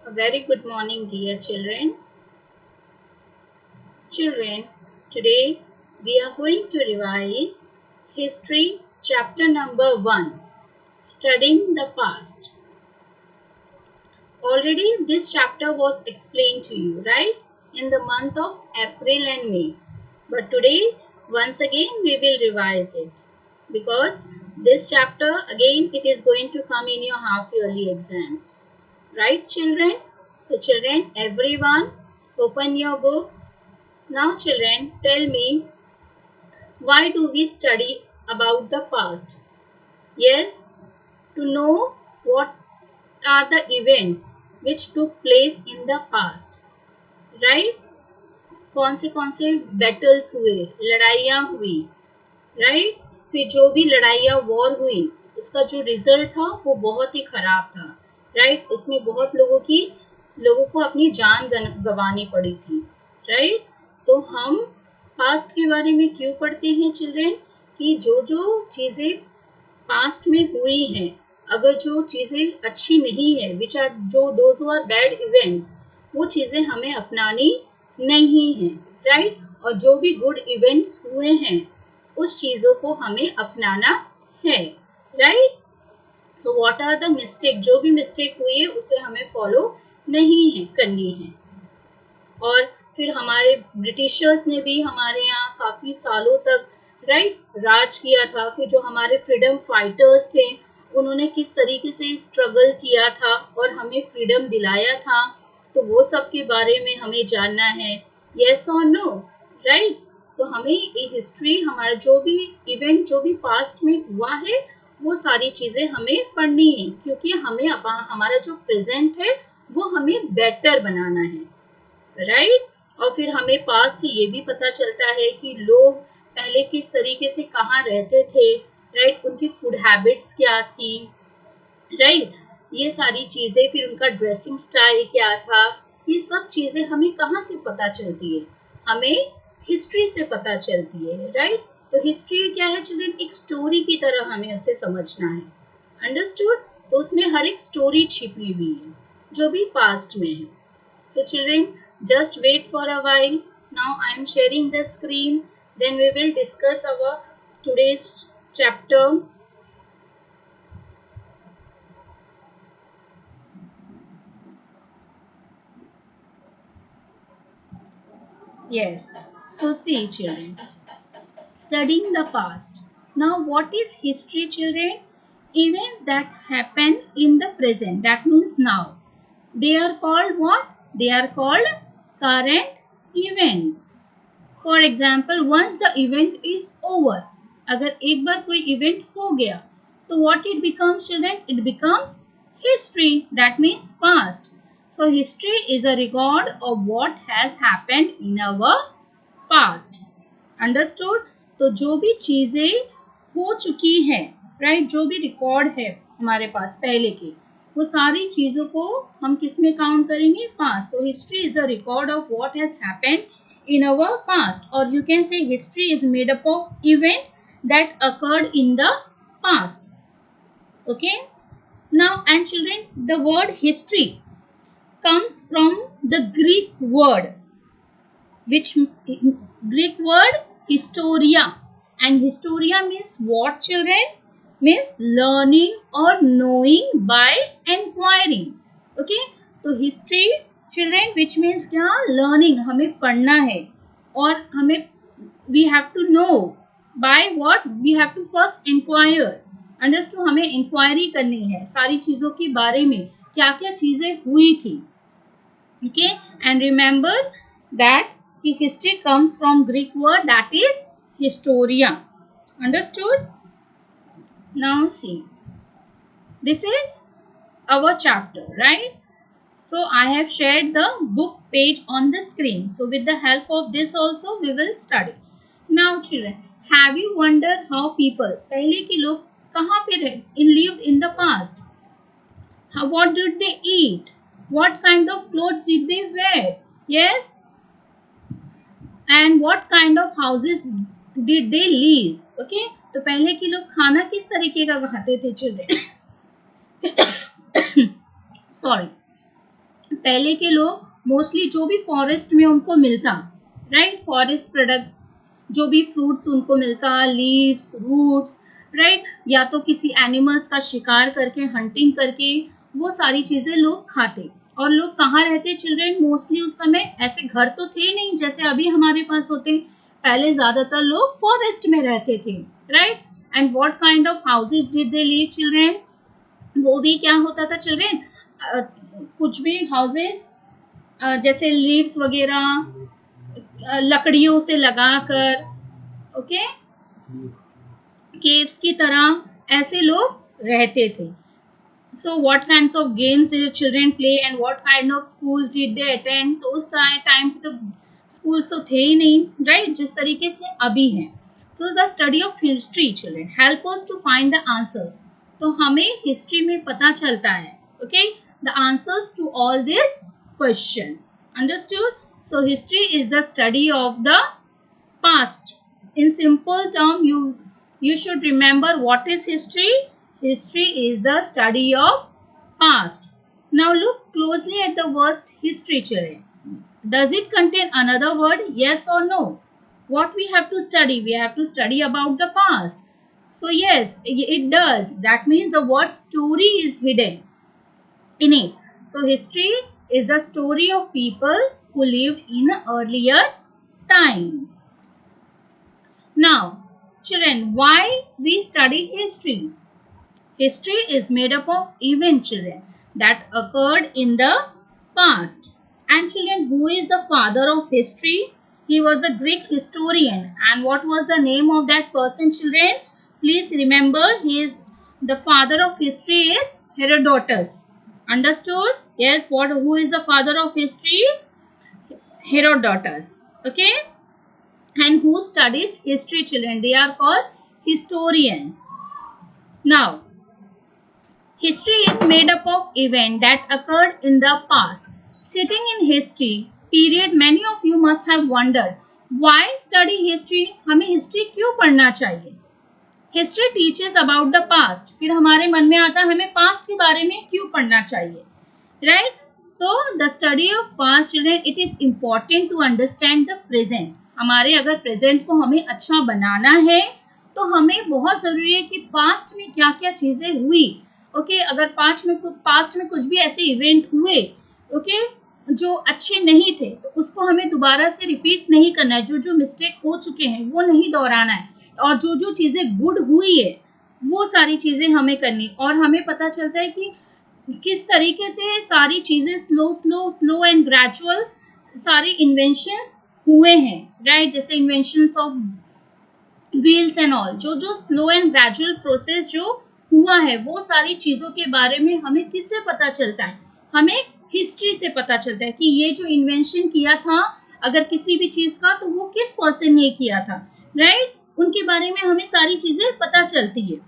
A very good morning, dear children. Children, today we are going to revise History chapter number 1, Studying the Past. Already this chapter was explained to you, right? In the month of April and May. But today, once again, we will revise it. Because this chapter, again, it is going to come in your half yearly exam. Right, children? So, children, everyone, open your book. Now, children, tell me, why do we study about the past? Yes, to know what are the events which took place in the past, right? कौन से battles हुए, लड़ाइयाँ हुई, right? फिर जो भी लड़ाइयाँ war हुई, उसका जो रिजल्ट था वो बहुत ही खराब था, राइट? इसमें बहुत लोगों को अपनी जान गंवानी पड़ी थी, राइट? तो हम पास्ट के बारे में क्यों पढ़ते हैं चिल्ड्रेन? कि जो जो चीज़ें पास्ट में हुई हैं, अगर जो चीज़ें अच्छी नहीं है, विच आर जो दोज आर बैड इवेंट्स, वो चीज़ें हमें अपनानी नहीं है, राइट? और जो भी गुड इवेंट्स हुए हैं, उस चीज़ों को हमें अपनाना है, right? So what are the mistake, जो भी मिस्टेक हुई है उसे हमें फॉलो नहीं है करनी है। और फिर हमारे ब्रिटिशर्स ने भी हमारे यहाँ काफ़ी सालों तक राइट राज किया था। फिर जो हमारे फ्रीडम फाइटर्स थे, उन्होंने किस तरीके से स्ट्रगल किया था और हमें फ्रीडम दिलाया था, तो वो सब के बारे में हमें जानना है। यस और नो, राइट? तो हमें ये हिस्ट्री, हमारा जो भी इवेंट जो भी पास्ट में हुआ है, वो सारी चीज़ें हमें पढ़नी है, क्योंकि हमें हमारा जो प्रेजेंट है वो हमें बेटर बनाना है, राइट? और फिर हमें पास से ये भी पता चलता है कि लोग पहले किस तरीके से कहाँ रहते थे, राइट? उनकी फूड हैबिट्स क्या थी, राइट? ये सारी चीज़ें, फिर उनका ड्रेसिंग स्टाइल क्या था, ये सब चीज़ें हमें कहाँ से पता चलती है? हमें हिस्ट्री से पता चलती है, राइट? तो हिस्ट्री क्या है चिल्ड्रन? एक स्टोरी की तरह हमें उसे समझना है, अंडरस्टूड? तो उसमें हर एक स्टोरी छिपी हुई है जो भी पास्ट में है। So children, just wait for a while. Now I am sharing the screen. Then we will discuss our today's chapter. Yes. So see children, studying the past. Now what is history children? Events that happen in the present. That means now. They are called what? They are called current event. For example, once the event is over, अगर एक बार कोई event हो गया तो what it becomes children? It becomes history, that means past. So history is a record of what has happened in our past, understood? तो जो भी चीज़ें हो चुकी है, राइट, जो भी रिकॉर्ड है हमारे पास पहले के, वो सारी चीज़ों को हम किस में काउंट करेंगे? Past. So history is the record of what has happened in our past, or you can say history is made up of event that occurred in the past. Okay, now and children, the word history comes from the Greek word, which Greek word historia, and historia means what children? Means learning or knowing by inquiring. Okay, तो history children which means क्या? Learning, हमें पढ़ना है और हमें we have to know by what? We have to first inquire, understood? हमें inquiry करनी है सारी चीज़ों के बारे में, क्या क्या चीज़ें हुई थी. ओके, एंड रिमेंबर दैट कि history comes from Greek word that is Historia, understood? Now C, this is our chapter, right? So I have shared the book page on the screen. So with the help of this also we will study. Now children, have you wondered how people, पहले के लोग कहाँ पे रहे, lived in the past? What did they eat? What kind of clothes did they wear? Yes? And what kind of houses did they live? Okay? तो पहले के लोग खाना किस तरीके का खाते थे children? सॉरी, पहले के लोग मोस्टली जो भी फॉरेस्ट में उनको मिलता, राइट, फॉरेस्ट प्रोडक्ट, जो भी फ्रूट्स उनको मिलता, लीव्स, रूट्स, राइट, या तो किसी एनिमल्स का शिकार करके, हंटिंग करके, वो सारी चीजें लोग खाते। और लोग कहाँ रहते चिल्ड्रन? मोस्टली उस समय ऐसे घर तो थे नहीं जैसे अभी हमारे पास होते, पहले ज्यादातर लोग फॉरेस्ट में रहते थे, right. And what kind of houses did they live children? वो भी क्या होता था चिल्ड्रन, कुछ भी हाउसेस जैसे लीव्स वगैरह लकड़ियों से लगाकर, ओके, केव्स की तरह ऐसे लोग रहते थे। So what kinds of games did children play and what kind of schools did they attend? तो उस टाइम पे तो स्कूल्स तो थे ही नहीं, राइट, जिस तरीके से अभी हैं। So the study of history children help us to find the answers. तो हमें हिस्ट्री में पता चलता है, okay, the answers to all these questions. Understood? So history is the study of the past. In simple term, you should remember what is history. History is the study of past. Now look closely at the word history children. Does it contain another word? Yes or no? What we have to study? We have to study about the past. So yes, it does. That means the word story is hidden in it. So history is the story of people who lived in earlier times. Now children, why we study history? History is made up of events, children, that occurred in the past. And children, who is the father of history? He was a Greek historian. And what was the name of that person, children? Please remember, the father of history is Herodotus. Understood? Yes, who is the father of history? Herodotus. Okay? And who studies history, children? They are called historians. Now, history is made up of events that occurred in the past. Sitting in history period, many of you must have wondered, why study history? हमें history क्यों पढ़ना चाहिए? History teaches about the past. फिर हमारे मन में आता है हमें past के बारे में क्यों पढ़ना चाहिए, right? So the study of past, children, it is important to understand the present. हमारे अगर present को हमें अच्छा बनाना है तो हमें बहुत जरूरी है कि past में क्या क्या चीजें हुई, ओके, अगर पास्ट में कुछ भी ऐसे इवेंट हुए, ओके, जो अच्छे नहीं थे, तो उसको हमें दोबारा से रिपीट नहीं करना है। जो जो मिस्टेक हो चुके हैं वो नहीं दोहराना है, और जो जो चीज़ें गुड हुई है वो सारी चीज़ें हमें करनी। और हमें पता चलता है कि किस तरीके से सारी चीज़ें स्लो एंड ग्रेजुअल सारी इन्वेंशंस हुए हैं, राइट, जैसे inventions of wheels and all, जो जो स्लो एंड ग्रेजुअल प्रोसेस जो हुआ है, वो सारी चीजों के बारे में हमें किससे पता चलता है? हमें हिस्ट्री से पता चलता है कि ये जो इन्वेंशन किया था अगर किसी भी चीज का, तो वो किस पर्सन ने किया था, राइट, उनके बारे में हमें सारी चीजें पता चलती है।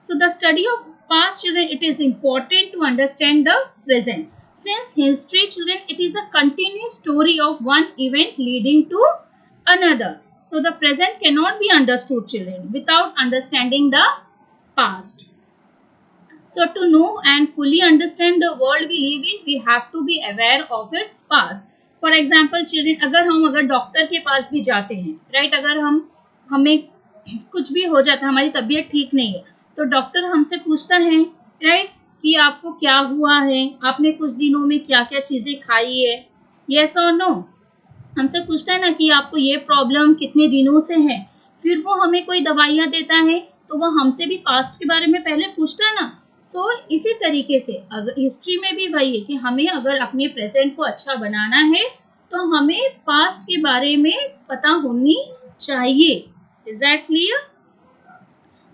So the study of past, children, it is important to understand the present. Since history, children, it is a continuous story of one event leading to another, so the present can not be understood, children, without understanding the past. So to know and fully understand the world we live in, we have to be aware of its past. For example, children, अगर doctor के पास भी जाते हैं, right, अगर हमें कुछ भी हो जाता है, हमारी तबीयत ठीक नहीं है, तो डॉक्टर हमसे पूछता है, राइट, कि आपको क्या हुआ है, आपने कुछ दिनों में क्या क्या चीज़ें खाई है, यस और नो, हमसे पूछता है ना कि आपको ये प्रॉब्लम कितने दिनों से है, फिर वो हमें कोई दवाइयाँ देता है, तो वो हमसे भी पास्ट के बारे में पहले पूछता है ना। सो इसी तरीके से अगर हिस्ट्री में भी वही है कि हमें अगर अपने प्रेजेंट को अच्छा बनाना है तो हमें पास्ट के बारे में पता होनी चाहिए। Is that clear?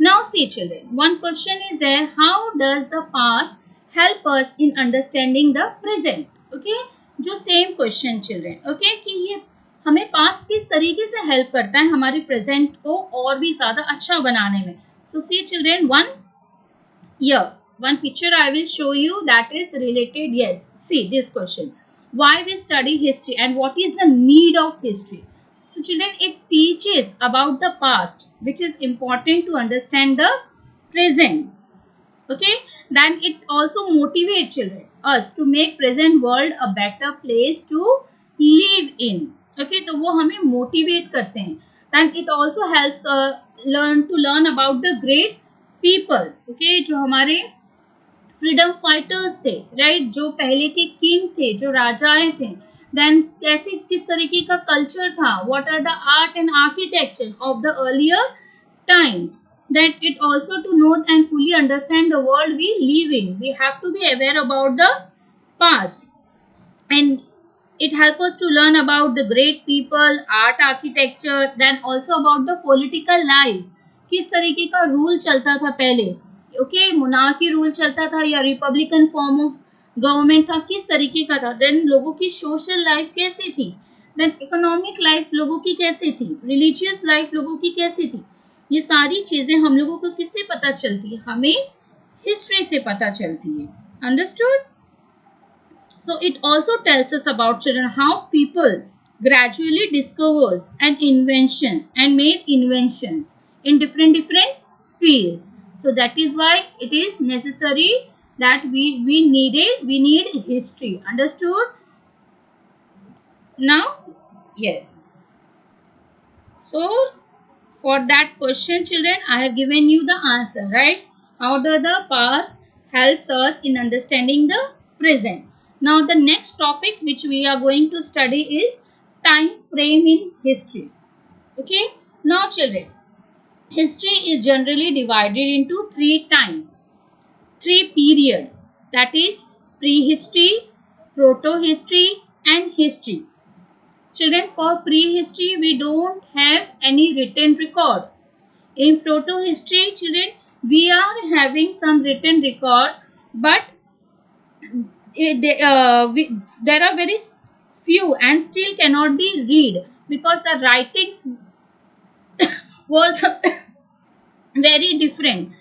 Now see children, one question is there, how does the past help us in understanding the present? Okay, जो सेम क्वेश्चन चिल्ड्रन, ओके, कि ये हमें पास्ट किस तरीके से हेल्प करता है हमारे प्रेजेंट को और भी ज़्यादा अच्छा बनाने में। सो सी children, one picture I will show you that is related. Yes, see this question, why we study history and what is the need of history? So children, it teaches about the past, which is important to understand the present. okay, then it also motivates children us to make present world a better place to live in, okay, तो वो हमें motivate करते हैं. Then it also helps learn about the great people, okay, जो हमारे freedom fighters थे, right, जो पहले के किंग थे, जो राजाएं थे. देन कैसे किस तरीके का कल्चर था, what are the art and architecture of the earlier times. That it also to know and fully understand the world we live in, we have to be aware about the past, and it helps us to learn about the great people, art, architecture, then also about the political life, किस तरीके का rule चलता था पहले, okay, monarchy rule चलता था या Republican form of government था, किस तरीके का था. देन लोगों की सोशल लाइफ कैसी थी, देन इकोनॉमिक लाइफ लोगों की कैसी थी, रिलीजियस लाइफ लोगों की कैसी थी. ये सारी चीजें हम लोगों को किससे पता चलती है, हमें हिस्ट्री से पता चलती है. Understood. So it also tells us about children how people gradually discovers an invention and made inventions in different fields. So that is why it is necessary that we need history. Understood? Now, yes. So for that question, children, I have given you the answer, right? How does the past helps us in understanding the present. Now the next topic which we are going to study is time frame in history. Okay, now children, history is generally divided into three period, that is prehistory, proto-history and history. Children, for prehistory we don't have any written record. In proto-history, children, we are having some written record, but there are very few and still cannot be read because the writings was very different.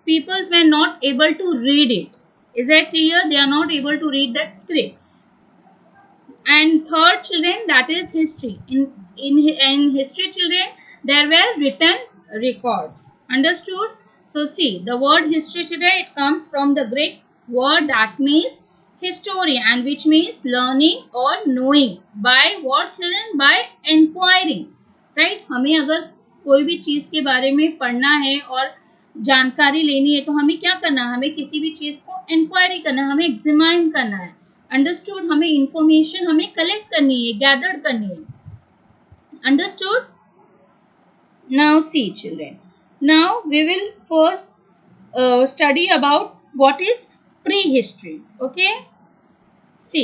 Peoples were not able to read it. Is that clear? They are not able to read that script. And third, children, that is history. In history, children, there were written records. Understood? So see, the word history, children, it comes from the Greek word that means history, and which means learning or knowing. By what, children? By inquiring, right? हमें अगर कोई भी चीज के बारे में पढ़ना है और जानकारी लेनी है तो हमें क्या करना है, हमें किसी भी चीज को इंक्वायरी करना है, हमें एग्जामिन करना है. अंडरस्टूड? हमें इंफॉर्मेशन हमें कलेक्ट करनी है, गैदर करनी है. Understood? Now see children, now we will first study about what is prehistory. Okay, see,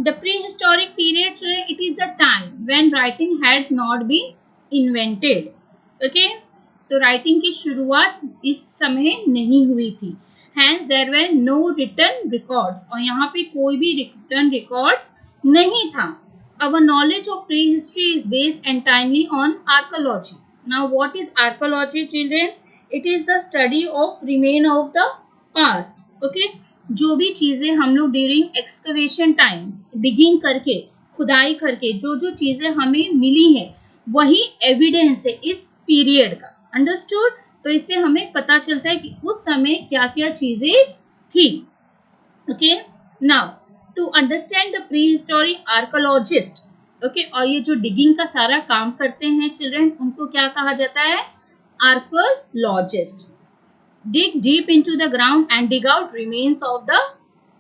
the prehistoric period, children, it is the time when writing had not been invented. Okay, तो writing की शुरुआत इस समय नहीं हुई थी. Hence there were no written records, और यहाँ पे कोई भी written records नहीं था. Our knowledge of prehistory is based entirely on archaeology. Now what is archaeology, children? It is the study of remain of the past. Okay, जो भी चीजें हम लोग ड्यूरिंग एक्सकवेशन टाइम डिगिंग करके, खुदाई करके जो चीजें हमें मिली है वही एविडेंस है इस पीरियड का. अंडरस्टूड? तो इससे हमें पता चलता है कि उस समय क्या क्या चीजें थी. Okay, now to understand the prehistory archaeologist, okay, और ये जो डिगिंग का सारा काम करते हैं चिल्ड्रन, उनको क्या कहा जाता है? Archaeologist. Dig deep into the ground and dig out remains of the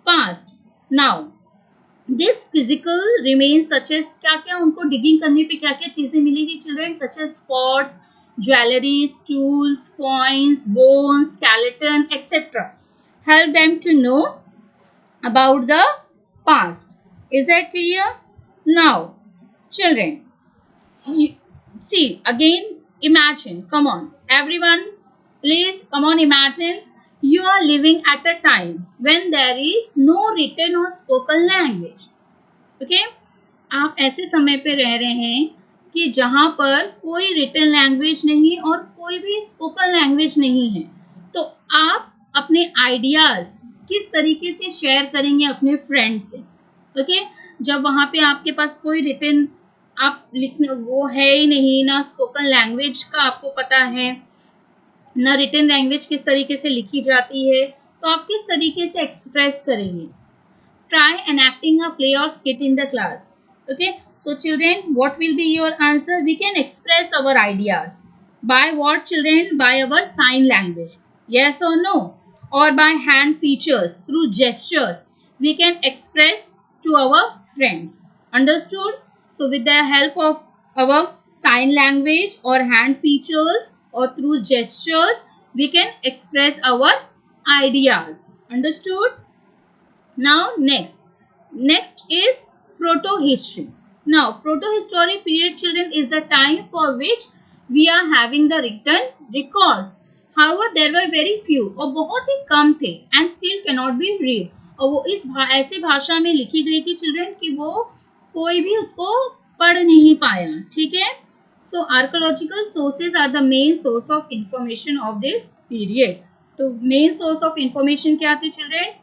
past. Now, this physical remains such as, क्या क्या उनको digging करने पे क्या क्या चीजें मिली थी children? Such as pots, jewelries, tools, coins, bones, skeleton, etc. Help them to know about the past. Is that clear? Now, children, see again. Imagine, come on, everyone. Please, come on, imagine you are living at a time when there is no written or spoken language. Okay? आप ऐसे समय पे रह रहे हैं कि जहाँ पर कोई written language नहीं और कोई भी spoken language नहीं है. तो आप अपने ideas किस तरीके से शेयर करेंगे अपने फ्रेंड से? ओके, जब वहाँ पे आपके पास कोई written आप लिखने वो है ही नहीं, ना spoken language का आपको पता है, ना रिटन लैंग्वेज किस तरीके से लिखी जाती है, तो आप किस तरीके से एक्सप्रेस करेंगे? Try enacting a play or skit in the class. Okay, so children, what will be your answer? We can express our ideas by what, children? By our sign language, yes or no? Or by hand features, through gestures we can express to our friends. Understood? So with the help of our sign language or hand features or through gestures we can express our ideas. Understood? Now next is proto-history. Now proto-historic period, children, is the time for which we are having the written records. However, there were very few और बहुत ही कम थे and still cannot be read. और वो इस ऐसे भाषा में लिखी गई थी चिल्ड्रन कि वो कोई भी उसको पढ़ नहीं पाया. ठीक है. So archaeological sources are the main source of information of this period. तो main source of information क्या थे चिल्ड्रन?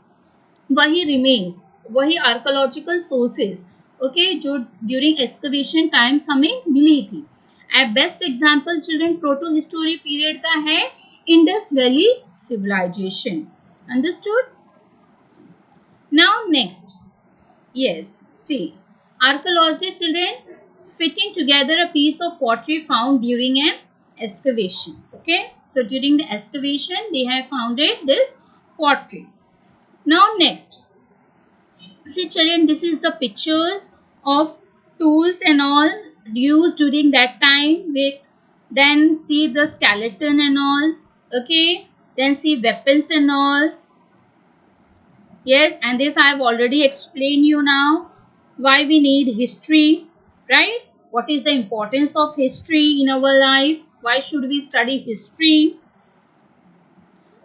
वही रिमेन्स, वही आर्कोलॉजिकल सोर्सेज, ओके, जो ड्यूरिंग एक्सकवेशन टाइम्स हमें मिली थी. At best example children proto historic period का है Indus valley civilisation. Understood? Now next, yes, see archaeology children fitting together a piece of pottery found during an excavation. Okay, so during the excavation they have founded this pottery. Now next, see children, this is the pictures of tools and all used during that time. With then see the skeleton and all. Okay, then see weapons and all. Yes, and this I have already explained you now. Why we need history, right? What is the importance of history in our life? Why should we study history?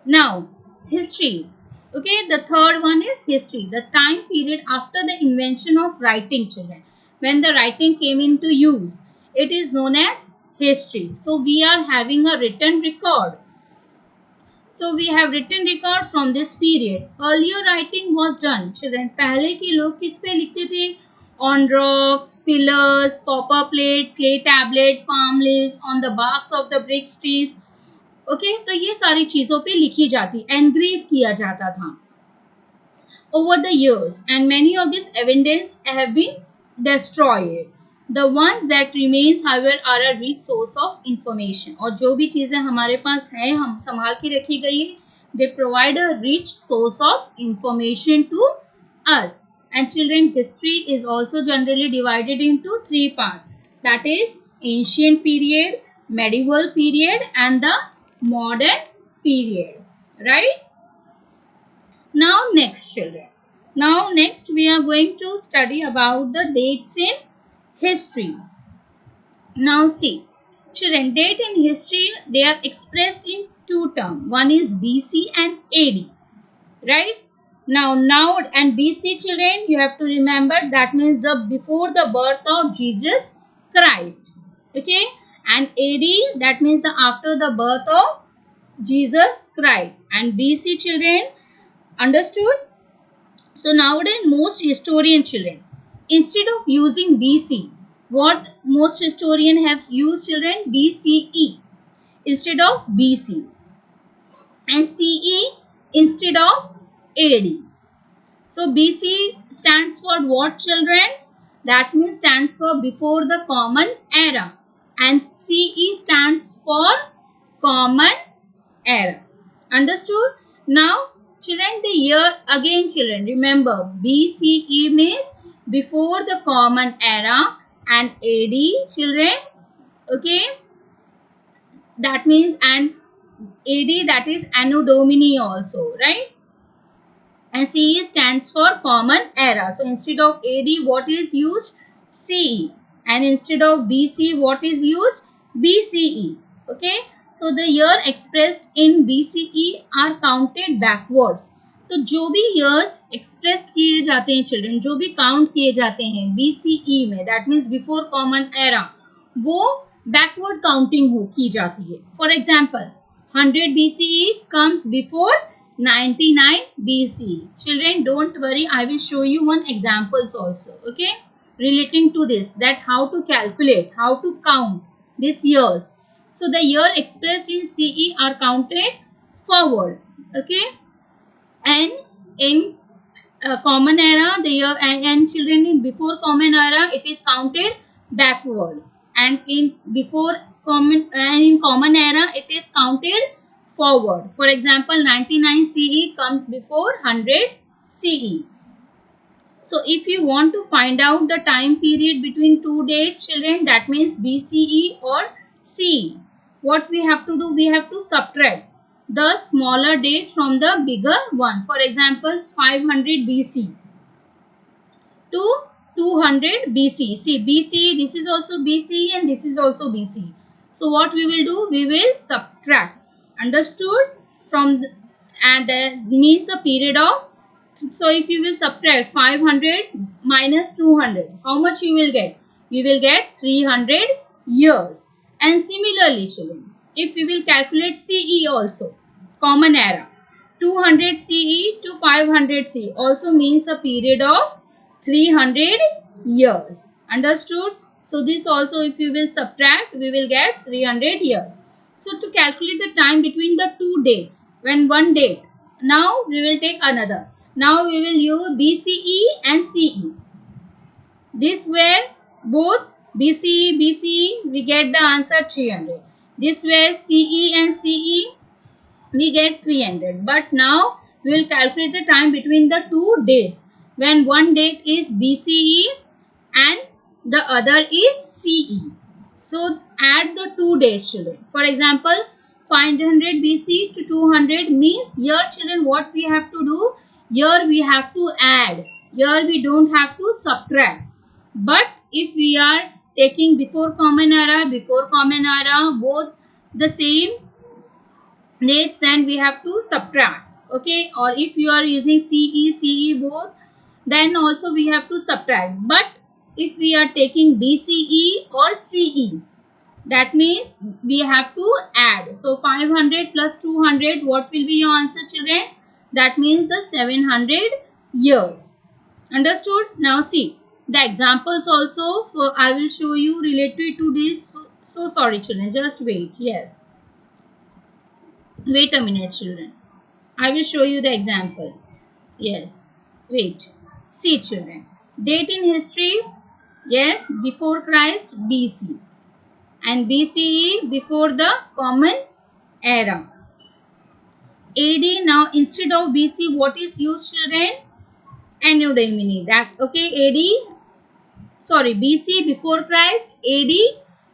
Now history. Okay, the third one is history, the time period after the invention of writing, children. When the writing came into use, it is known as history. So we are having a written record. So we have written record from this period. Earlier writing was done, children. पहले के लोग किस पे लिखते थे? On rocks, pillars, copper plate, clay tablet, palm leaves, on the barks of the brick trees. Okay, तो ये सारी चीजों पे लिखी जाती, एनग्रेव किया जाता था. Over the years, and many of these evidence have been destroyed. The ones that remains, however, are a rich source of information. और जो भी चीजें हमारे पास है, हम संभाल के रखी गई है, they provide a rich source of information to us. And children, history is also generally divided into three parts. That is ancient period, medieval period, and the modern period, right? Now next children, now next we are going to study about the dates in history. Now see children, date in history, they are expressed in two terms. One is BC and AD, right? Now and BC children, you have to remember that means the before the birth of Jesus Christ. Okay, and AD, that means the after the birth of Jesus Christ. And BC children, understood? So nowadays most historian children, instead of using BC, what most historian have used children? BCE instead of BC, and CE instead of AD. So BC stands for what children? That means stands for before the common era, and CE stands for common era. Understood? Now children, the year again children, remember BCE means before the common era, and AD children, okay, that means, and AD, that is Anno Domini also, right? And CE stands for common era. So instead of AD, what is used? CE. And instead of BC, what is used? BCE. Okay. So the year expressed in BCE are counted backwards. तो जो भी years expressed किए जाते हैं children, जो भी count किए जाते हैं BCE में, that means before common era, वो backward counting की जाती है. For example, 100 BCE comes before 99 BCE. Children, don't worry, I will show you one examples also, okay, relating to this, that how to calculate, how to count these years. So the year expressed in CE are counted forward, okay. And in common era, the year and children in before common era, it is counted backward, and in before common and in common era, it is counted forward. For example, 99 CE comes before 100 CE. So if you want to find out the time period between two dates, children, that means BCE or CE, what we have to do, we have to subtract the smaller date from the bigger one. For example, 500 BC to 200 BC. See, BC, this is also BC and this is also BC. So what we will do, we will subtract. Understood? From the, and that means a period of. So if you will subtract 500 minus 200, how much you will get? You will get 300 years. And similarly, children, if we will calculate CE also, common era, 200 CE to 500 CE also means a period of 300 years. Understood? So this also, if you will subtract, we will get 300 years. So to calculate the time between the two dates, when one date, now we will take another. Now we will use BCE and CE. This were both BCE, we get the answer 300. This were CE and CE, we get 300. But now we will calculate the time between the two dates, when one date is BCE and the other is CE. So add the two dates, children. For example, 500 BC to 200 means here, children, what we have to do? Here we have to add. Here we don't have to subtract. But if we are taking before common era, both the same dates, then we have to subtract. Okay, or if you are using CE both, then also we have to subtract. But if we are taking BCE or CE, that means we have to add. So 500 plus 200, what will be your answer, children? That means the 700 years. Understood? Now see the examples also. I will show you related to this. So sorry, children, just wait. Yes, wait a minute, children. I will show you the example. Yes, wait. See, children, date in history. Yes, before Christ, BC, and BCE before the common era. AD, now instead of BC, what is used, children? Anno Domini. That okay, AD, sorry, BC before Christ, AD,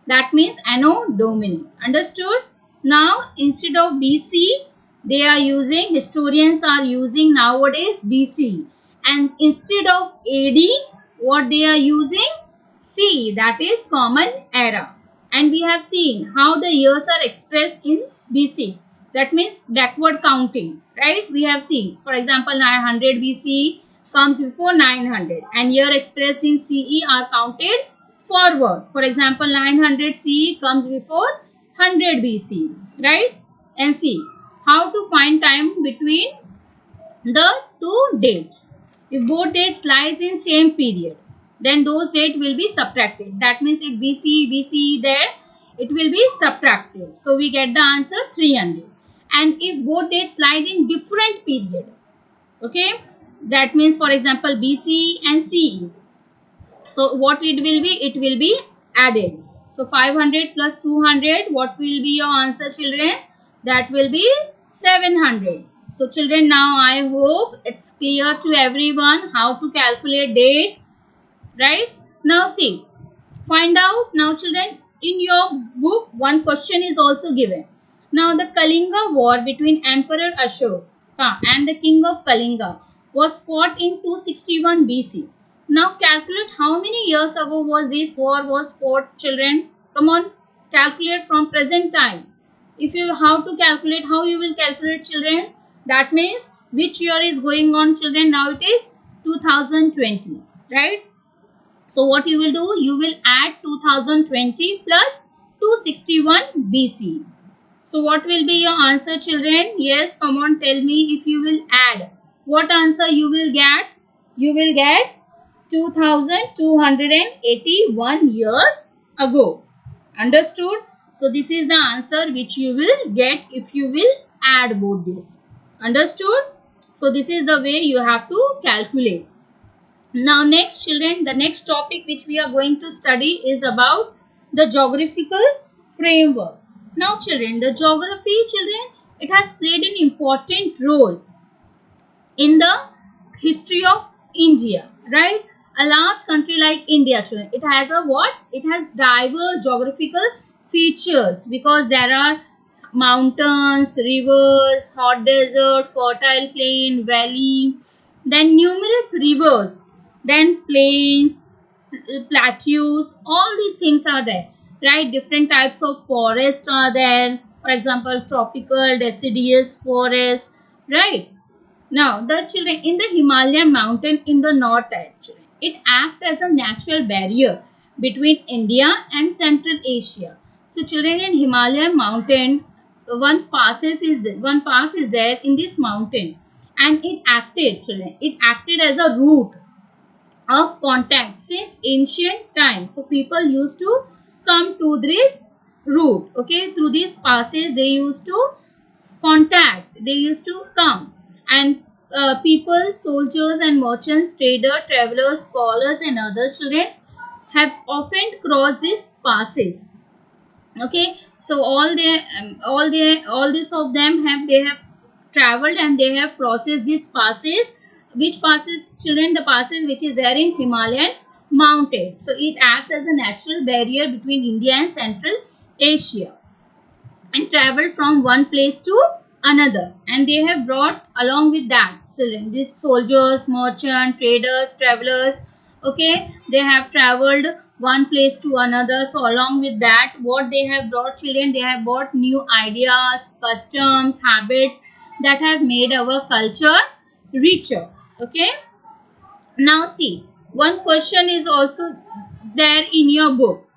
that means Anno Domini. Understood? Now instead of BC, they are using, historians are using nowadays BC, and instead of AD, what they are using? CE, that is common era. And we have seen how the years are expressed in BC, that means backward counting, right? We have seen, for example, 900 BC comes before 900, and year expressed in CE are counted forward. For example, 900 CE comes before 100 BC, right? And see how to find time between the two dates. If both dates lies in same period, then those dates will be subtracted. That means if BC there, it will be subtracted. So we get the answer 300. And if both dates lie in different period, okay, that means for example BC and CE. So what it will be? It will be added. So 500 plus 200, what will be your answer, children? That will be 700. So children, now I hope it's clear to everyone how to calculate date, right? Now see, find out. Now children, in your book one question is also given. Now the Kalinga war between Emperor Ashoka and the king of Kalinga was fought in 261 BC. Now calculate how many years ago was this war was fought, children. Come on, calculate from present time. If you how to calculate, how you will calculate, children? That means which year is going on, children? Now it is 2020, right? So what you will do? You will add 2020 plus 261 BC. So what will be your answer, children? Yes, come on, tell me if you will add. What answer you will get? You will get 2281 years ago. Understood? So this is the answer which you will get if you will add both this. Understood? So this is the way you have to calculate. Now next children, the next topic which we are going to study is about the geographical framework. Now children, the geography children, it has played an important role in the history of India, right? A large country like India children, it has a what? It has diverse geographical features because there are mountains, rivers, hot desert, fertile plain, valley, then numerous rivers, then plains, plateaus, all these things are there, right? Different types of forests are there, for example tropical deciduous forest, right? Now the children, in the Himalayan mountain in the north, actually it acts as a natural barrier between India and Central Asia. So children, in Himalayan mountain, one pass is there in this mountain, and it acted children, it acted as a route of contact since ancient times. So people used to come to this route, okay, through these passes they used to contact, they used to come, and people, soldiers and merchants, traders, travelers, scholars and other children have often crossed these passes, okay. So all this of them have, they have traveled and they have processed these passes. Which passes children? The passes which is there in Himalayan mountain. So it acts as a natural barrier between India and Central Asia, and traveled from one place to another, and they have brought along with that children these soldiers, merchant, traders, travelers, okay, they have traveled one place to another. So along with that, what they have brought children, they have brought new ideas, customs, habits that have made our culture richer, okay. Now see, one question is also there in your book.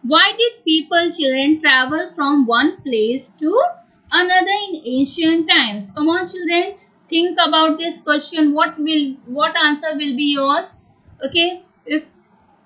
Why did people, children, travel from one place to another in ancient times? Come on, children, think about this question. What answer will be yours? Okay, if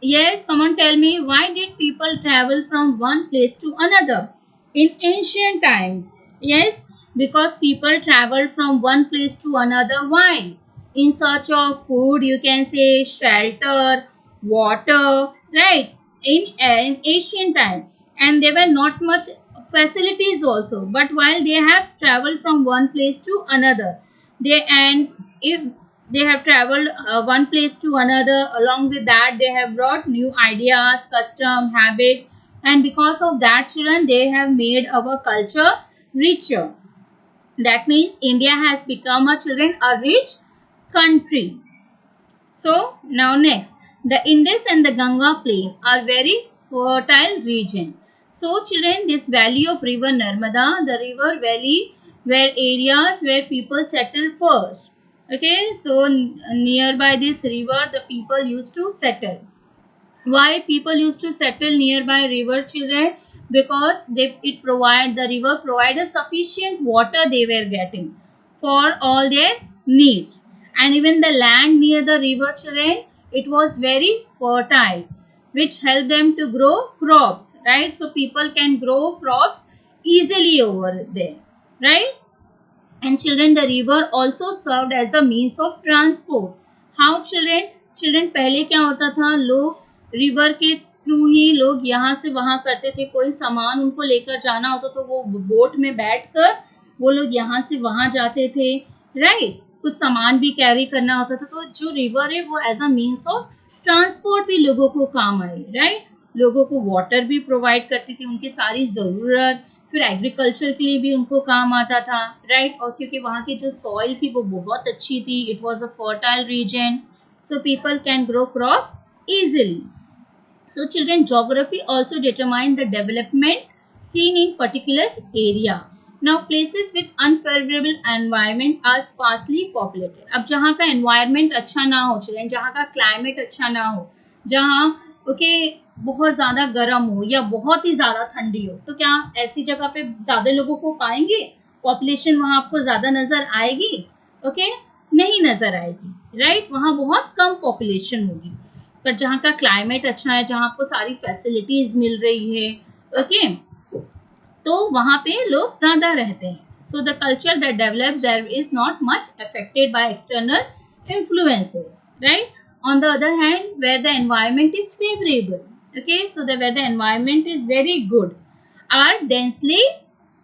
yes, come on, tell me, why did people travel from one place to another in ancient times? Yes, because people traveled from one place to another. Why? In search of food, you can say, shelter, water, right? In ancient times, and there were not much facilities also. But while they have traveled from one place to another, they, and if they have traveled one place to another, along with that they have brought new ideas, custom, habits, and because of that children, they have made our culture richer. That means India has become a children a rich country. So now next, the Indus and the Ganga plain are very fertile region. So children, this valley of river Narmada, the river valley were areas where people settled first. Okay, so nearby this river the people used to settle. Why people used to settle nearby river children? Because the river provided sufficient water they were getting for all their needs, and even the land near the river children, it was very fertile, which helped them to grow crops, right? So people can grow crops easily over there, right? And children, the river also served as a means of transport. How children? Children, पहले क्या होता था, लोग river के through ही लोग यहाँ से वहाँ करते थे, कोई सामान उनको लेकर जाना होता तो वो बोट में बैठकर वो लोग यहाँ से वहाँ जाते थे, राइट? कुछ सामान भी कैरी करना होता था, तो जो रिवर है वो as a means of transport भी लोगों को काम आई, राइट? लोगों को वाटर भी प्रोवाइड करती थी, उनकी सारी ज़रूरत, फिर एग्रीकल्चर के लिए भी उनको काम आता था, राइट? और क्योंकि वहाँ की जो सॉइल थी वो बहुत अच्छी थी, it was a fertile reason, so people can grow crop easily. So children, geography also determine the development seen in particular area. Now places with unfavorable environment are sparsely populated. अब जहाँ का environment अच्छा ना हो children, जहाँ का climate अच्छा ना हो, जहाँ बहुत ज़्यादा गर्म हो या बहुत ही ज़्यादा ठंडी हो, तो क्या ऐसी जगह पे ज़्यादा लोगों को पाएंगे? पॉपुलेशन वहाँ आपको ज़्यादा नज़र आएगी? नहीं नज़र आएगी, राइट? वहाँ बहुत कम पॉपुलेशन होगी। पर जहाँ का क्लाइमेट अच्छा है, जहाँ आपको सारी फैसिलिटीज़ मिल रही है, तो वहाँ पे लोग ज़्यादा रहते हैं। So the culture that develops there is not much affected by external influences, right? On the other hand, where the environment is favorable, okay, so where the environment is very good, are densely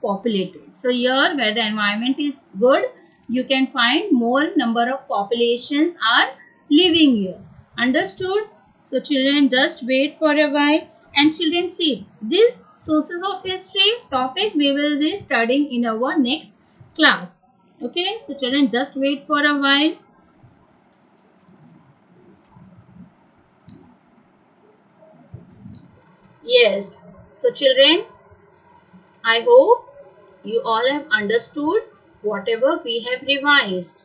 populated. So here where the environment is good, you can find more number of populations are living here. Understood? So children, just wait for a while, and children, see this sources of history topic we will be studying in our next class. Okay, so children, just wait for a while. Yes, so children, I hope you all have understood whatever we have revised.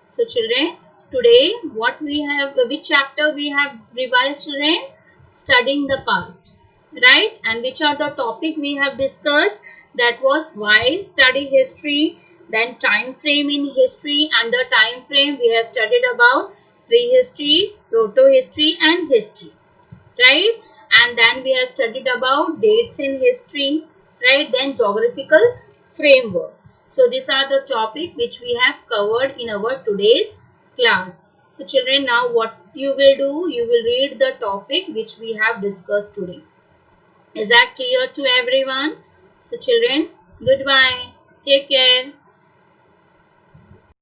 So children, today what we have, which chapter we have revised, children? Studying the past, right? And which are the topic we have discussed? That was why study history, then time frame in history. Under time frame we have studied about prehistory, proto-history and history, right? And then we have studied about dates in history, right? Then geographical framework. So these are the topic which we have covered in our today's class. So children, now what you will do, you will read the topic which we have discussed today. Is that clear to everyone? So children, goodbye, take care.